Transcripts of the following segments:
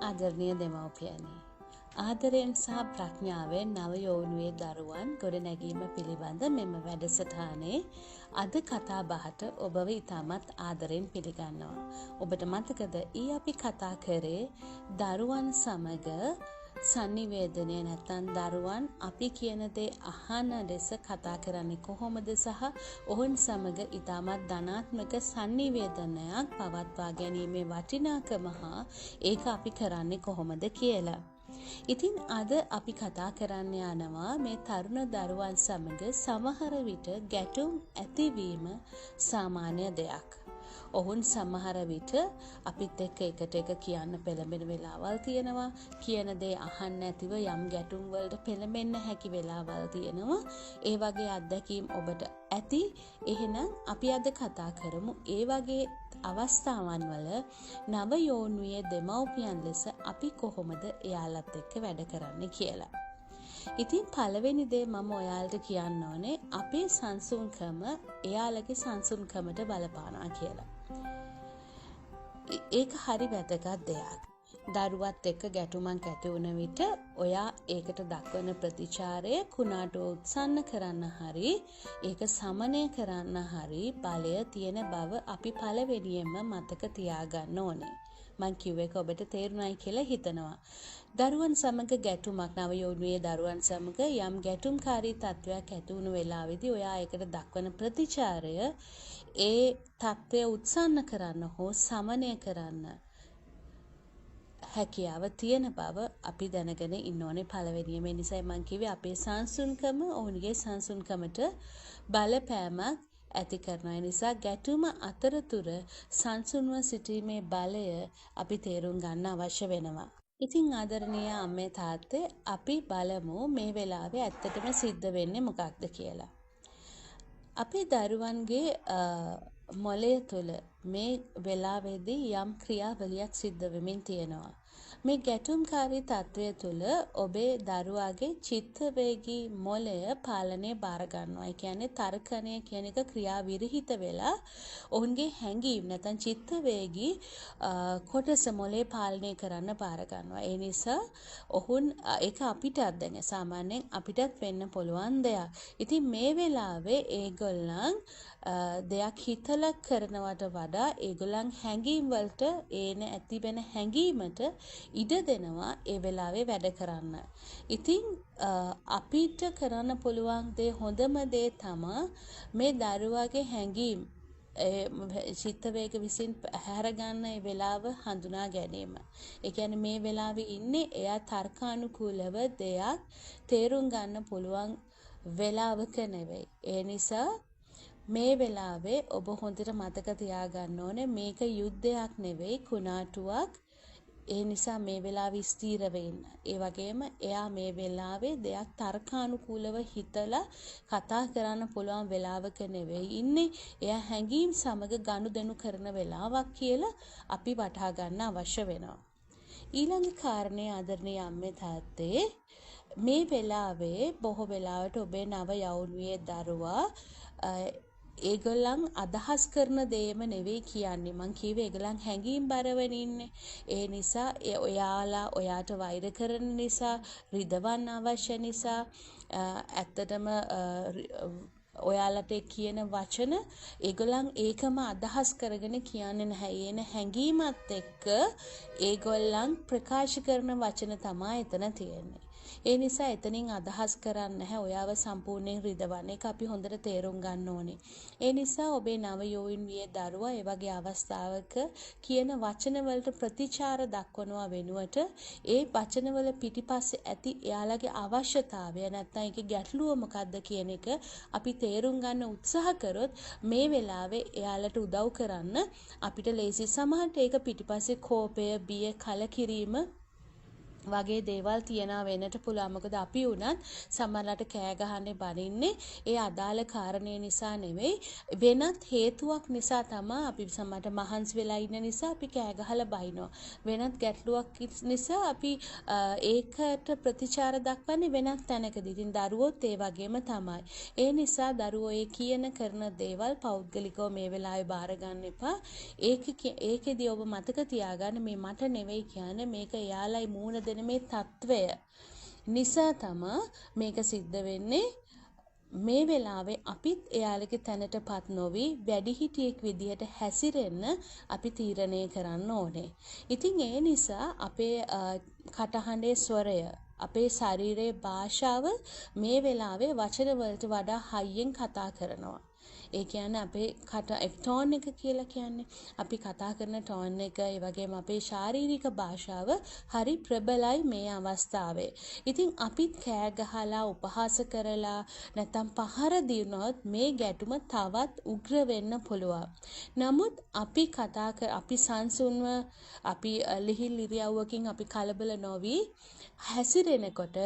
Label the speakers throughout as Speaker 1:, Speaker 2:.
Speaker 1: ආදරණීය දෙමව්පියනි, ආදරයෙන් සහ ප්‍රඥාවෙන් නව යෝනියේ දරුවන් ගොඩනැගීම පිළිබඳ මෙම වැඩසටහනේ අද කතා බහට ඔබව ඉතාමත් ආදරයෙන් පිළිගන්නවා. ඔබට මතකද අපි කතා කරේ දරුවන් සමග සංනිවේදනය නැත්නම් දරුවන් අපි කියන දේ අහන ලෙස කතා කරන්නේ කොහොමද සහ ඔවුන් සමග ඉතාමත් ධනාත්මක සංනිවේදනයක් පවත්වා ගැනීමේ වටිනාකම හා ඒක අපි කරන්නේ කොහොමද කියලා. ඉතින් අද අපි කතා කරන්න යනවා මේ තරුණ දරුවන් සමග සමහර විට ගැටුම් ඇතිවීම සාමාන්‍ය දෙයක්. ඔවුන් සමහර විට අපිත් එක්ක එකට කියන්න පෙළඹෙන වෙලාවල් තියෙනවා. කියන දේ අහන්න නැතිව යම් ගැටුම් වලට පෙළඹෙන්න හැකි වෙලාවල් තියෙනවා. ඒ වගේ අත්දැකීම් ඔබට ඇති. එහෙනම් අපි අද කතා කරමු ඒ වගේ අවස්ථාවන් වල නව යෝන්වියේ දෙමව්පියන් ලෙස අපි කොහොමද එයාලත් එක්ක වැඩ කරන්නේ කියලා. ඉතින් පළවෙනි දේ මම ඔයාලට කියන්න ඕනේ අපේ සංසුන්කම එයාලගේ සංසුන්කමට බලපානවා කියලා. ඒක හරි වැදගත් දෙයක්. දරුවත් එක්ක ගැටුමක් ඇති වුණ විට ඔයා ඒකට දක්වන ප්‍රතිචාරය කුණාටුව උත්සන්න කරන්න හරි ඒක සමනය කරන්න හරි බලය තියෙන බව අපි පළවෙනියෙන්ම මතක තියාගන්න ඕනේ. මං කිව්ව එක ඔබට තේරුණායි කියලා හිතනවා. දරුවන් සමග ගැටුමක් නව යෝනියේ දරුවන් සමග යම් ගැටුම්කාරී තත්වයක් ඇති වුණු වෙලාවෙදී ඔයා ඒකට දක්වන ප්‍රතිචාරය ඒ තත්ත්වය උත්සන්න කරන්න හෝ සමනය කරන්න හැකියාව තියෙන බව අපි දැනගෙන ඉන්න ඕනේ පළවෙනියම. ඒ නිසා මම කිව්වේ අපේ සංසුන්කම ඔවුන්ගේ සංසුන්කමට බලපෑමක් ඇති කරන නිසා ගැටුම අතරතුර සංසුන්ව සිටීමේ බලය අපි තේරුම් ගන්න අවශ්‍ය වෙනවා. ඉතින් ආදරණීය අම්මේ තාත්තේ අපි බලමු මේ වෙලාවේ ඇත්තටම සිද්ධ වෙන්නේ මොකක්ද කියලා. අපේ දරුවන්ගේ මොළය තුළ මේ වෙලාවේදී යම් ක්‍රියාවලියක් සිද්ධ වෙමින් තියෙනවා. මේ ගැටුම්කාරී තත්වය තුළ ඔබේ දරුවාගේ චිත්තවේගී මොළය පාලනය බාර ගන්නවා. ඒ කියන්නේ තර්කණය කියන එක ක්‍රියා විරහිත වෙලා ඔවුන්ගේ හැඟීම් නැත්නම් චිත්තවේගී කොටස මොළේ පාලනය කරන්න බාර ගන්නවා. ඒ නිසා ඔවුන් ඒක අපිටත් දැන සාමාන්‍යයෙන් අපිටත් වෙන්න පුළුවන් දෙයක්. ඉතින් මේ වෙලාවේ ඒගොල්ලන් දෙයක් හිතලා කරනවට වඩා ඒගොල්ලන් හැඟීම් වලට ඒන ඇති වෙන හැඟීමට ඉඩ දෙනවා ඒ වෙලාවේ වැඩ කරන්න. ඉතින් අපිට කරන්න පුළුවන් දේ හොඳම දේ තමයි මේ දරුවාගේ හැඟීම් චිත්ත වේග විසින් හැර ගන්න ඒ වෙලාව හඳුනා ගැනීම. ඒ කියන්නේ මේ වෙලාවේ ඉන්නේ එයා තර්කානුකූලව දෙයක් තේරුම් ගන්න පුළුවන් වෙලාවක නෙවෙයි. ඒ නිසා මේ වෙලාවේ ඔබ හොඳට මතක තියාගන්න ඕනේ මේක යුද්ධයක් නෙවෙයි කුණාටුවක්. ඒ නිසා මේ වෙලාවේ ස්ථීර වෙන්න. ඒ වගේම එයා මේ වෙලාවේ දෙයක් තර්කානුකූලව හිතලා කතා කරන්න පුළුවන් වෙලාවක නෙවෙයි ඉන්නේ. එයා හැඟීම් සමග ගනුදෙනු කරන වෙලාවක් කියලා අපි වටහා ගන්න අවශ්‍ය වෙනවා. ඊළඟ කාරණේ ආදරණීය අම්මේ තාත්තේ මේ වෙලාවේ බොහෝ වෙලාවට ඔබේ නව යෞවනයේ දරුවා ඒගොල්ලන් අදහස් කරන දේම නෙවෙයි කියන්නේ. මං කිව්වේ ඒගොල්ලන් හැඟීම් බරවෙන ඉන්නේ. ඒ නිසා ඔයාලා ඔයාට වෛර කරන නිසා, රිදවන්න අවශ්‍ය නිසා, ඇත්තටම ඔයාලට කියන වචන ඒගොල්ලන් ඒකම අදහස් කරගෙන කියන්නේ නැහැ. එන හැඟීමත් එක්ක ඒගොල්ලන් ප්‍රකාශ කරන වචන තමයි එතන තියෙන්නේ. ඒ නිසා එතනින් අදහස් කරන්නේ නැහැ ඔයාව සම්පූර්ණයෙන් රිදවන්න. ඒක අපි හොඳට තේරුම් ගන්න ඕනේ. ඒ නිසා ඔබේ නව යෝනියේ දරුවා ඒ වගේ අවස්ථාවක කියන වචන වලට ප්‍රතිචාර දක්වනවා වෙනුවට ඒ වචන වල පිටිපස්සේ ඇති එයාලගේ අවශ්‍යතාවය නැත්නම් ඒකේ ගැටලුව මොකක්ද කියන එක අපි තේරුම් ගන්න උත්සාහ කරොත් මේ වෙලාවේ එයාලට උදව් කරන්න අපිට ලේසි. සමහරට ඒක පිටිපස්සේ කෝපය, බිය, කලකිරීම වගේ දේවල් තියනවා වෙන්නට පුළුවන්. මොකද අපි උනත් සමහරලාට කෑ ගහන්නේ බනින්නේ ඒ අදාළ කාරණේ නිසා නෙවෙයි, වෙනත් හේතුවක් නිසා තමයි. අපි සමහරට මහන්සි වෙලා ඉන්න නිසා අපි කෑ ගහලා බනිනවා. වෙනත් ගැටලුවක් නිසා අපි ඒකට ප්‍රතිචාර දක්වන්නේ වෙනත් තැනකදී. ඉතින් දරුවොත් ඒ වගේම තමයි. ඒ නිසා දරුවෝ ඒ කියන කරන දේවල් පෞද්ගලිකව මේ වෙලාවේ බාර ගන්න එපා. ඒකෙදී ඔබ මතක තියාගන්න මේ මට නෙවෙයි කියන්නේ, මේක එයාලයි මූණ දෙන මේ తත්වය නිසා තමයි මේක සිද්ධ වෙන්නේ. මේ වෙලාවේ අපිත් එයාලගේ තැනටපත් නොවි වැඩිහිටියෙක් විදිහට හැසිරෙන්න අපි තීරණය කරන්න ඕනේ. ඉතින් ඒ නිසා අපේ කටහඬේ ස්වරය, අපේ ශරීරයේ භාෂාව මේ වෙලාවේ වචන වලට වඩා හයියෙන් කතා කරනවා. ඒ කියන්නේ අපේ ටෝන් එක කියලා කියන්නේ අපි කතා කරන ටෝන් එක, ඒ වගේම අපේ ශාරීරික භාෂාව හරි ප්‍රබලයි මේ අවස්ථාවේ. ඉතින් අපිත් කෑ ගහලා උපහාස කරලා නැත්නම් පහර දිනනොත් මේ ගැටුම තවත් උග්‍ර වෙන්න පුළුවන්. නමුත් අපි සංසුන්ව අපි ලිහිල් ඉරියව්වකින් අපි කලබල නොවි හැසිරෙනකොට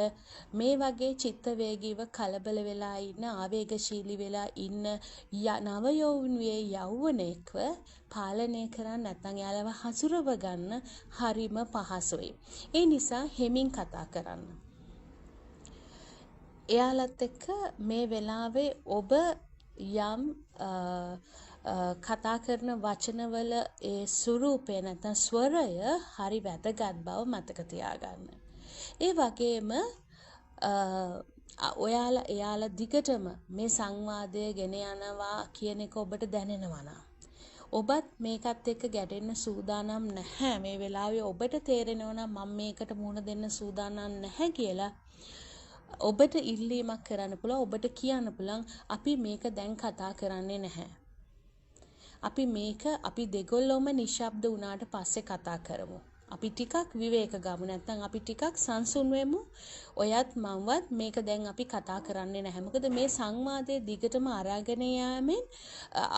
Speaker 1: මේ වගේ චිත්ත වේගීව කලබල වෙලා ඉන්න, ආවේගශීලී වෙලා ඉන්න නවයෞවනයේ යෞවනෙක්ව පාලනය කරන්න නැත්නම් යාළව හසුරව ගන්න හරිම පහසුයි. ඒ නිසා හෙමින් කතා කරන්න. එයාලත් එක්ක මේ වෙලාවේ ඔබ යම් කතා කරන වචනවල ඒ ස්වරූපය නැත්නම් ස්වරය හරි වැදගත් බව මතක තියාගන්න. ඒ වගේම එයාලා දිගටම මේ සංවාදය ගෙන යනවා කියන එක ඔබට දැනෙනවා නම්, ඔබත් මේකත් එක්ක ගැටෙන්න සූදානම් නැහැ, මේ වෙලාවේ ඔබට තේරෙනවා නම් මම මේකට මුහුණ දෙන්න සූදානම් නැහැ කියලා, ඔබට ඉල්ලීමක් කරන්න පුළුවන්. ඔබට කියන්න පුළුවන් අපි මේක දැන් කතා කරන්නේ නැහැ. අපි දෙගොල්ලොම නිශ්ශබ්ද වුණාට පස්සේ කතා කරමු. අපි ටිකක් විවේක ගමු, නැත්නම් අපි ටිකක් සංසුන් වෙමු. ඔයත් මමවත් මේක දැන් අපි කතා කරන්නේ නැහැ. මොකද මේ සංවාදයේ දිගටම අරගෙන යෑමෙන්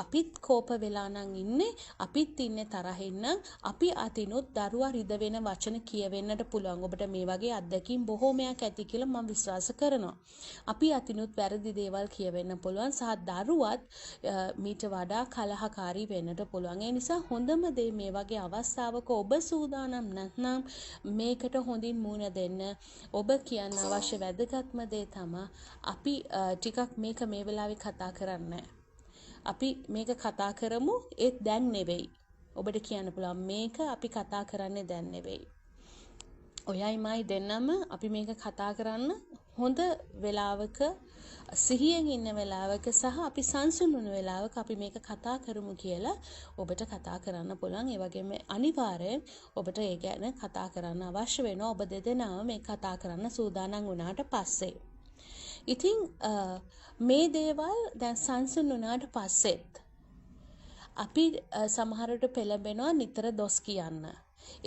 Speaker 1: අපිත් කෝප වෙලා නම් ඉන්නේ, අපිත් ඉන්නේ තරහින් නම්, අපි අතිනුත් දරුවා රිදවෙන වචන කියවෙන්නට පුළුවන්. ඔබට මේ වගේ අත්දැකීම් බොහෝමයක් ඇති කියලා මම විශ්වාස කරනවා. අපි අතිනුත් වැරදි දේවල් කියවෙන්න පුළුවන් සහ දරුවත් මීට වඩා කලහකාරී වෙන්නට පුළුවන්. ඒ නිසා හොඳම දේ මේ වගේ අවස්ථාවක ඔබ සූදානම් නැත්නම් මේකට හොඳින් මුහුණ දෙන්න. ඔබ කියන්න අවශ්‍ය වැදගත්ම දේ තමයි අපි ටිකක් මේක මේ වෙලාවේ කතා කරන්නේ. අපි මේක කතා කරමු, ඒත් දැන් නෙවෙයි. ඔබට කියන්න පුළුවන් මේක අපි කතා කරන්නේ දැන් නෙවෙයි. ඔයයි මයි දෙන්නම අපි මේක කතා කරන්න හොඳ වෙලාවක, සිහියෙන් ඉන්න වෙලාවක සහ අපි සංසුන් වුණ වෙලාවක අපි මේක කතා කරමු කියලා ඔබට කතා කරන්න පුළුවන්. ඒ වගේම අනිවාර්යෙන් ඔබට ඒ ගැන කතා කරන්න අවශ්‍ය වෙනවා. ඔබ දෙදෙනාම මේ කතා කරන්න සූදානම් වුණාට පස්සේ. ඉතින් මේ දේවල් දැන් සංසුන් වුණාට පස්සෙත් අපි සමහරට පෙළඹෙනවා නිතර දොස් කියන්න.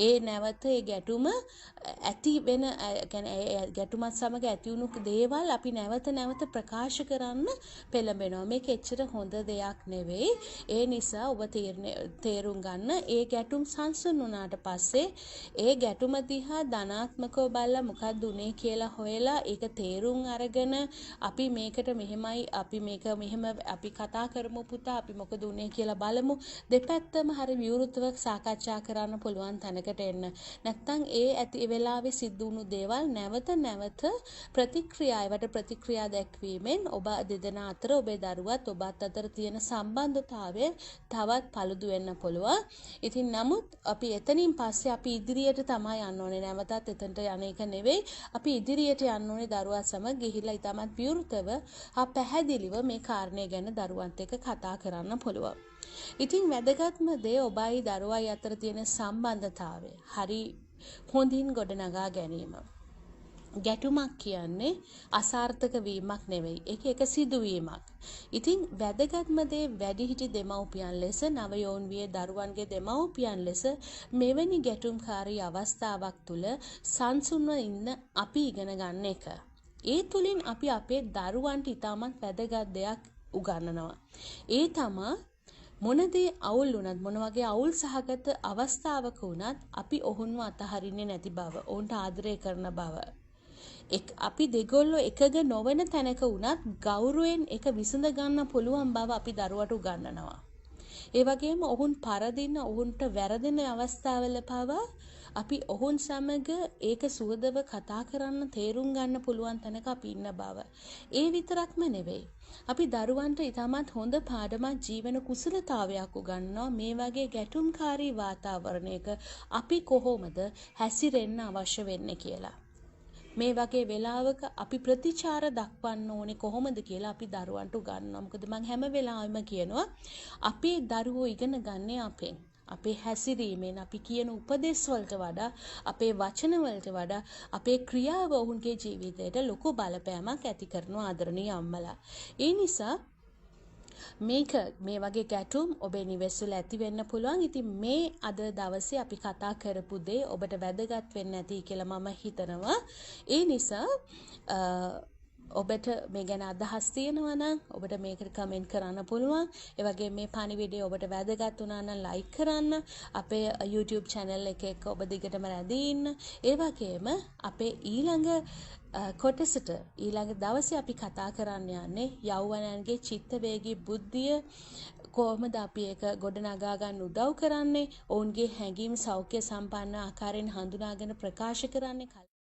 Speaker 1: ඒ නැවත ඒ ගැටුම ඇති වෙන ගැටුමත් සමග ඇති වුණු දේවල් අපි නැවත ප්‍රකාශ කරන්න පෙළඹෙනවා. මේක එච්චර හොඳ දෙයක් නෙවෙයි. ඒ නිසා ඔබ තේරුම් ගන්න, ඒ ගැටුම් සංසුන් වුණාට පස්සේ ඒ ගැටුම දිහා ධනාත්මකව බලලා මොකක්ද උනේ කියලා හොයලා ඒක තේරුම් අරගෙන අපි මේකට මෙහෙමයි, අපි මේක මෙහෙම අපි කතා කරමු පුතා, අපි මොකද උනේ කියලා බලමු. දෙපැත්තම හරි විවෘතව සාකච්ඡා කරන්න පුළුවන් තැනකට එන්න. නැත්තම් ඒ ඇති වෙලාවේ සිද්ධ වුණු දේවල් නැවත ප්‍රතික්‍රියා දැක්වීමෙන් ඔබ දෙදෙනා අතර, ඔබේ දරුවත් ඔබත් අතර තියෙන සම්බන්ධතාවය තවත් පළුදු වෙන්න පුළුවන්. ඉතින් නමුත් අපි එතනින් පස්සේ අපි ඉදිරියට තමයි යන්න ඕනේ. නැවතත් එතනට යන එක නෙවෙයි. අපි ඉදිරියට යන්න ඕනේ දරුවත් සමග ගිහිල්ලා ඊටමත් විවෘතව පැහැදිලිව මේ කාරණේ ගැන දරුවන්ට එක්ක කතා කරන්න පුළුවන්. ඉතින් වැදගත්ම දේ ඔබයි දරුවයි අතර තියෙන සම්බන්ධතාවය හරි හොඳින් ගොඩනගා ගැනීම. ගැටුමක් කියන්නේ අසාර්ථක වීමක් නෙවෙයි. ඒක එක සිදුවීමක්. ඉතින් වැදගත්ම දේ වැඩිහිටි දෙමව්පියන් ලෙස, නවයෝන්වියේ දරුවන්ගේ දෙමව්පියන් ලෙස මෙවැනි ගැටුම්කාරී අවස්ථාවක් තුල සංසුන්ව ඉන්න අපි ඉගෙන ගන්න එක. ඒ තුලින් අපි අපේ දරුවන්ට ඉතාමත් වැදගත් දෙයක් උගන්වනවා. ඒ තමයි මොන දේ අවුල් වුණත් මොන වගේ අවුල් සහගත අවස්ථාවක වුණත් අපි ඔවුන්ව අතහරින්නේ නැති බව, ඔවුන්ට ආදරය කරන බව. අපි දෙගොල්ලෝ එකග නොවන තැනක වුණත් ගෞරවයෙන් එක විසඳ ගන්න පුළුවන් බව අපි දරුවට උගන්වනවා. ඒ වගේම ඔවුන් පරදින, ඔවුන්ට වැරදෙන අවස්ථාවල පවා අපි ඔවුන් සමග ඒක සුවදව කතා කරන්න, තේරුම් ගන්න පුළුවන් තැනක අපි ඉන්න බව. ඒ විතරක්ම නෙවෙයි. අපි දරුවන්ට ඉතාමත් හොඳ පාඩමක්, ජීවන කුසලතාවයක් උගන්වනවා මේ වගේ ගැටුම්කාරී වාතාවරණයක අපි කොහොමද හැසිරෙන්න අවශ්‍ය වෙන්නේ කියලා. මේ වගේ වෙලාවක අපි ප්‍රතිචාර දක්වන්න ඕනේ කොහොමද කියලා අපි දරුවන්ට උගන්වනවා. මොකද මම හැම වෙලාවෙම කියනවා අපේ දරුවෝ ඉගෙන ගන්නේ අපෙන්. අපේ හැසිරීමෙන්, අපි කියන උපදෙස් වලට වඩා, අපේ වචන වලට වඩා අපේ ක්‍රියාව ඔවුන්ගේ ජීවිතයට ලොකු බලපෑමක් ඇති කරන ආදරණීය අම්මලා. ඒ නිසා මේ වගේ ගැටුම් ඔබේ නිවෙස්වල ඇති වෙන්න පුළුවන්. ඉතින් මේ අද දවසේ අපි කතා කරපු දේ ඔබට වැදගත් වෙන්න ඇති කියලා මම හිතනවා. ඒ නිසා ඔබට මේ ගැන අදහස් තියෙනවා නම් ඔබට මේකට කමෙන්ට් කරන්න පුළුවන්. ඒ වගේ මේ පණිවිඩය ඔබට වැදගත් වුණා නම් ලයික් කරන්න. අපේ YouTube channel එකේ ඔබ දිගටම රැඳී ඉන්න. ඒ වගේම අපේ ඊළඟ කොටසට ඊළඟ දවසේ අපි කතා කරන්න යන්නේ යෞවනයන්ගේ චිත්තවේගී බුද්ධිය කොහොමද අපි ඒක ගොඩනගා ගන්න උදව් කරන්නේ, ඔවුන්ගේ හැඟීම් සෞඛ්‍ය සම්පන්න ආකාරයෙන් හඳුනාගෙන ප්‍රකාශ කරන්නේ.